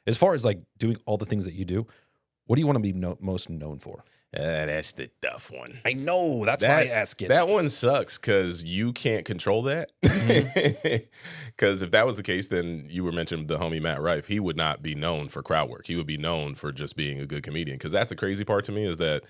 As far as like doing all the things that you do, what do you want to be most known for? That's the tough one. I know. That's why I ask it. That one sucks because you can't control that. Because if that was the case, then you were mentioning the homie Matt Rife. He would not be known for crowd work. He would be known for just being a good comedian. Because that's the crazy part to me is that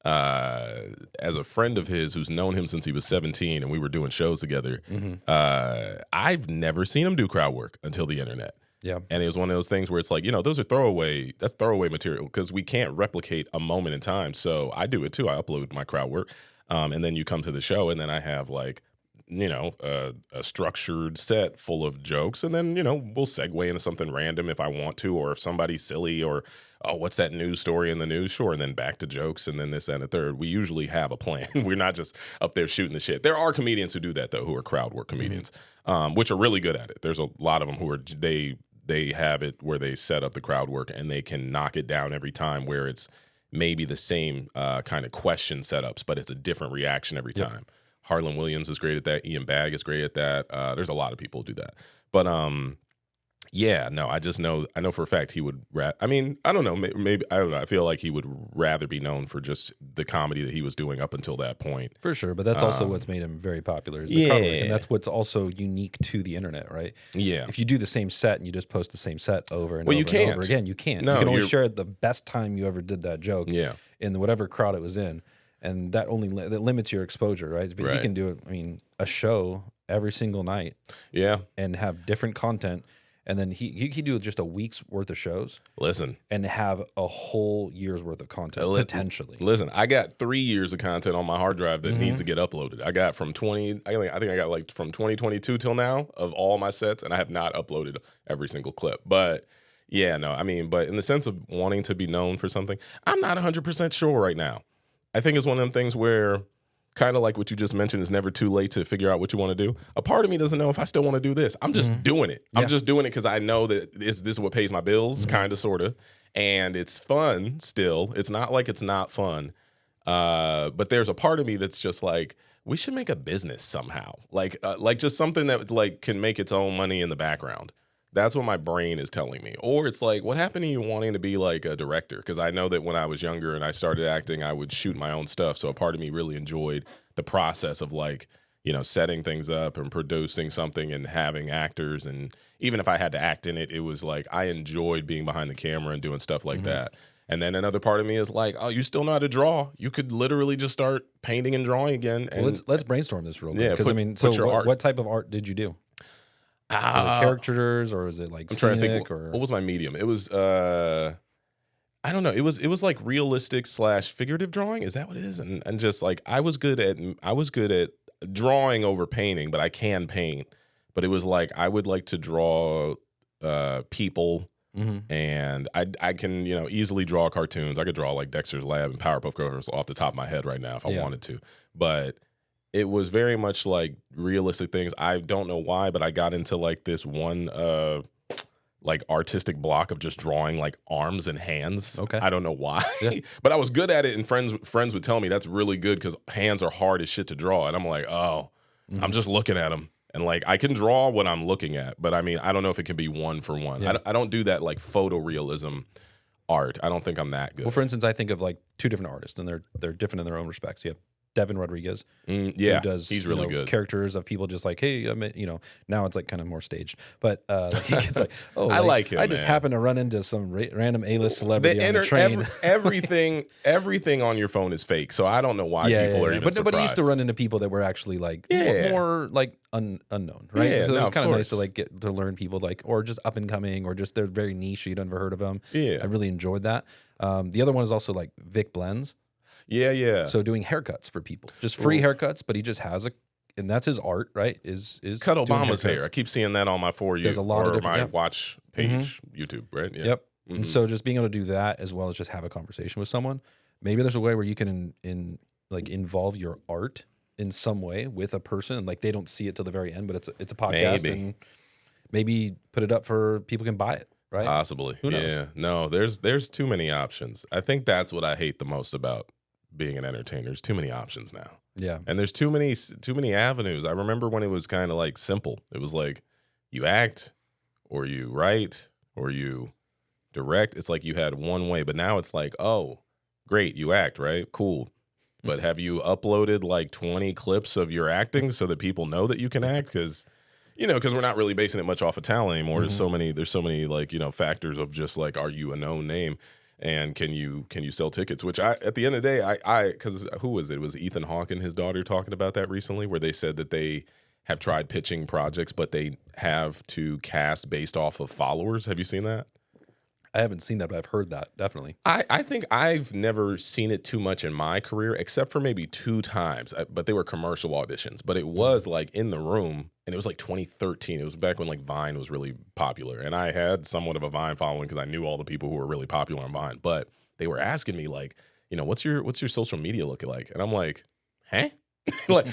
as a friend of his who's known him since he was 17 and we were doing shows together, I've never seen him do crowd work until the internet. Yeah. And it was one of those things where it's like, those are that's throwaway material because we can't replicate a moment in time. So I do it too. I upload my crowd work. And then you come to the show and then I have like, a structured set full of jokes. And then, we'll segue into something random if I want to, or if somebody's silly or, oh, what's that news story in the news? Sure. And then back to jokes and then this and the third. We usually have a plan. We're not just up there shooting the shit. There are comedians who do that though, who are crowd work comedians, which are really good at it. There's a lot of them who are, they have it where they set up the crowd work and they can knock it down every time where it's maybe the same kind of question setups, but it's a different reaction every time. Harlan Williams is great at that. Ian Bagg is great at that. There's a lot of people who do that. But I know for a fact he would, I don't know, maybe, I don't know. I feel like he would rather be known for just the comedy that he was doing up until that point. For sure, but that's also what's made him very popular is the crowd work, and that's what's also unique to the internet, right? Yeah. If you do the same set and you just post the same set over and over you and can't. over again, you can't. No, you can only share the best time you ever did that joke in whatever crowd it was in, and that that limits your exposure, right? But he can do it, a show every single night and have different content. And then he could do just a week's worth of shows. Listen. And have a whole year's worth of content, potentially. Listen, I got 3 years of content on my hard drive that needs to get uploaded. I got from I think I got like from 2022 till now of all my sets, and I have not uploaded every single clip. But but in the sense of wanting to be known for something, I'm not 100% sure right now. I think it's one of them things where, kind of like what you just mentioned, it's never too late to figure out what you want to do. A part of me doesn't know if I still want to do this. I'm just doing it. I'm just doing it because I know that this is what pays my bills, kind of, sort of. And it's fun still. It's not like it's not fun. But there's a part of me that's just like, we should make a business somehow. Like just something that like can make its own money in the background. That's what my brain is telling me. Or it's like, what happened to you wanting to be like a director? Because I know that when I was younger and I started acting, I would shoot my own stuff. So a part of me really enjoyed the process of like, setting things up and producing something and having actors. And even if I had to act in it, it was like I enjoyed being behind the camera and doing stuff like that. And then another part of me is like, oh, you still know how to draw. You could literally just start painting and drawing again. And let's brainstorm this real quick. Yeah, Because what type of art did you do? Was it characters or is it like scenic? I'm trying to think. What was my medium? It was I don't know. It was like realistic / figurative drawing. Is that what it is? And just like I was good at drawing over painting, but I can paint. But it was like I would like to draw people, and I can easily draw cartoons. I could draw like Dexter's Lab and Powerpuff Girls off the top of my head right now if I wanted to. But it was very much like realistic things. I don't know why, but I got into like this one like artistic block of just drawing like arms and hands. Okay. I don't know why, but I was good at it, and friends would tell me that's really good because hands are hard as shit to draw, and I'm like, oh, I'm just looking at them, and like I can draw what I'm looking at, but I don't know if it can be one for one. I don't do that like photorealism art. I don't think I'm that good. Well, for instance, I think of like two different artists, and they're different in their own respects. You have Devin Rodriguez, who does he's really good characters of people just like, hey, now it's like kind of more staged, but it's like, oh, I like him. I just happened to run into some random A-list celebrity on the train. everything on your phone is fake, so I don't know why people are even surprised. But I used to run into people that were actually like more like unknown, right? Yeah, so it was kind of nice to like get to learn people like, or just up and coming, or just they're very niche, you'd never heard of them. Yeah, I really enjoyed that. The other one is also like Vic Blends. Yeah. So doing haircuts for people, just free haircuts, but he just has and that's his art, right? Is cut Obama's hair. I keep seeing that on my For You. There's a lot of different, my watch page, YouTube, right? Yeah. Yep. And so just being able to do that as well as just have a conversation with someone. Maybe there's a way where you can involve your art in some way with a person, and like they don't see it till the very end, but it's a podcast, and maybe put it up for people can buy it. Right? Possibly. Who knows? Yeah. No, there's too many options. I think that's what I hate the most about being an entertainer. There's too many options now. Yeah. And there's too many avenues. I remember when it was kind of like simple. It was like you act or you write or you direct, it's like you had one way. But now it's like, oh, great, you act, right? Cool. But have you uploaded like 20 clips of your acting so that people know that you can act? Because, because we're not really basing it much off of talent anymore. Mm-hmm. There's so many like, factors of just like, are you a known name? And can you sell tickets? Which at the end of the day, because who was it? It was Ethan Hawke and his daughter talking about that recently, where they said that they have tried pitching projects, but they have to cast based off of followers. Have you seen that? I haven't seen that, but I've heard that, definitely. I think I've never seen it too much in my career, except for maybe 2 times, but they were commercial auditions. But it was like in the room, and it was like 2013. It was back when like Vine was really popular, and I had somewhat of a Vine following because I knew all the people who were really popular on Vine. But they were asking me like, what's your social media looking like? And I'm like, huh? Like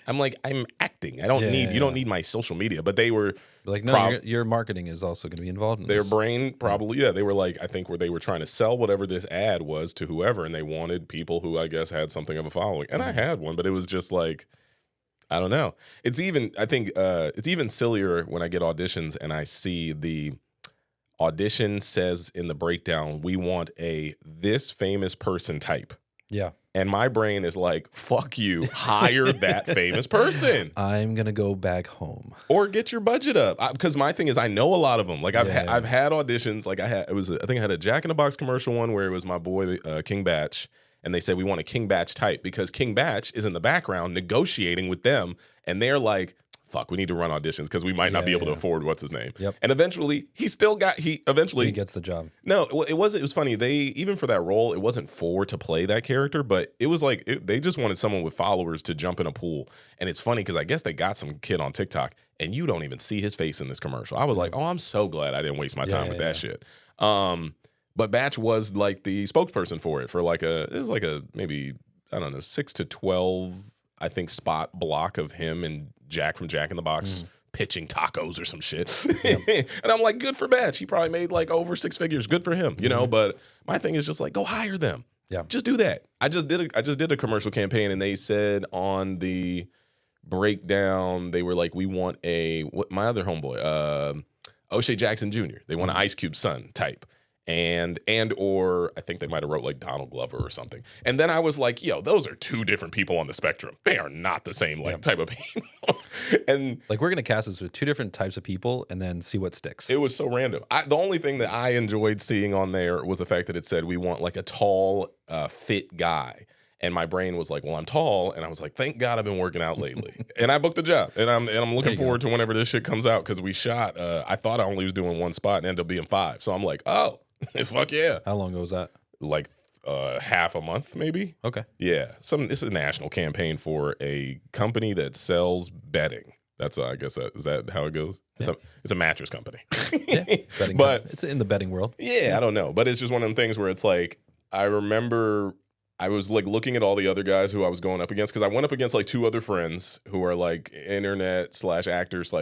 I'm acting. I don't need you don't need my social media. But they were like, no, your marketing is also going to be involved in their this. brain probably. Yeah, they were like, I think where they were trying to sell whatever this ad was to whoever, and they wanted people who I guess had something of a following. And I had one, but it was just like, I don't know. I think it's even sillier when I get auditions and I see the audition says in the breakdown, we want a this famous person type. Yeah. And my brain is like, fuck you, hire that famous person. I'm going to go back home. Or get your budget up. Because my thing is, I know a lot of them. Like, I've had auditions. Like, I think I had a Jack in the Box commercial one where it was my boy, King Batch. And they said, we want a King Batch type. Because King Batch is in the background negotiating with them. And they're like, fuck, we need to run auditions because we might not be able to afford what's his name. Yep. And eventually, he gets the job. No, it was funny. They, even for that role, it wasn't to play that character, but it was like, they just wanted someone with followers to jump in a pool. And it's funny because I guess they got some kid on TikTok and you don't even see his face in this commercial. I was like, oh, I'm so glad I didn't waste my time with that shit. But Batch was like the spokesperson for it for it was like a maybe, I don't know, 6 to 12, I think, spot block of him and Jack from Jack in the Box pitching tacos or some shit. Yep. And I'm like, good for Batch. He probably made like over 6 figures. Good for him, But my thing is just like, go hire them. Yeah, just do that. I just did a commercial campaign, and they said on the breakdown, they were like, we want my other homeboy, O'Shea Jackson Jr. They want an Ice Cube son type. Or I think they might have wrote like Donald Glover or something. And then I was like, yo, those are 2 different people on the spectrum. They are not the same type of people. And like, we're going to cast this with 2 different types of people and then see what sticks. It was so random. The only thing that I enjoyed seeing on there was the fact that it said we want like a tall, fit guy. And my brain was like, well, I'm tall. And I was like, thank God I've been working out lately. And I booked the job. And I'm looking forward to whenever this shit comes out, because we shot, I thought I only was doing 1 spot and ended up being 5. So I'm like, oh, fuck yeah. How long ago was that? Like half a month, maybe. Okay. Yeah. It's a national campaign for a company that sells bedding. That's I guess is that how it goes? Yeah. It's a mattress company. Yeah, but it's in the bedding world. Yeah, I don't know, but it's just one of them things where it's like, I remember I was like looking at all the other guys who I was going up against, because I went up against like 2 other friends who are like internet / actors /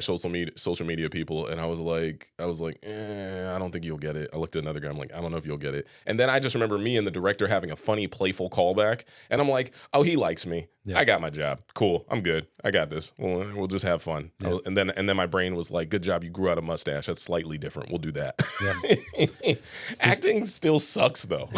social media people, and I was like, I don't think you'll get it. I looked at another guy, I'm like, I don't know if you'll get it. And then I just remember me and the director having a funny, playful callback, and I'm like, oh, he likes me. Yeah. I got my job. Cool. I'm good. I got this. We'll just have fun. Yeah. And then my brain was like, good job. You grew out a mustache. That's slightly different. We'll do that. Yeah. Acting still sucks though.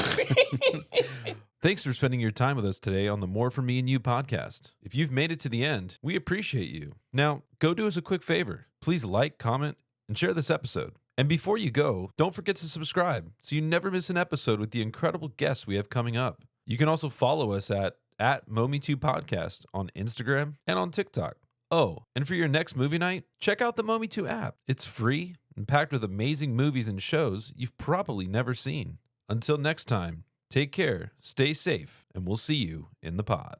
Thanks for spending your time with us today on the More For Me and You podcast. If you've made it to the end, we appreciate you. Now, go do us a quick favor. Please like, comment, and share this episode. And before you go, don't forget to subscribe so you never miss an episode with the incredible guests we have coming up. You can also follow us at Mo2 Podcast on Instagram and on TikTok. Oh, and for your next movie night, check out the Mo2 app. It's free and packed with amazing movies and shows you've probably never seen. Until next time, take care, stay safe, and we'll see you in the pod.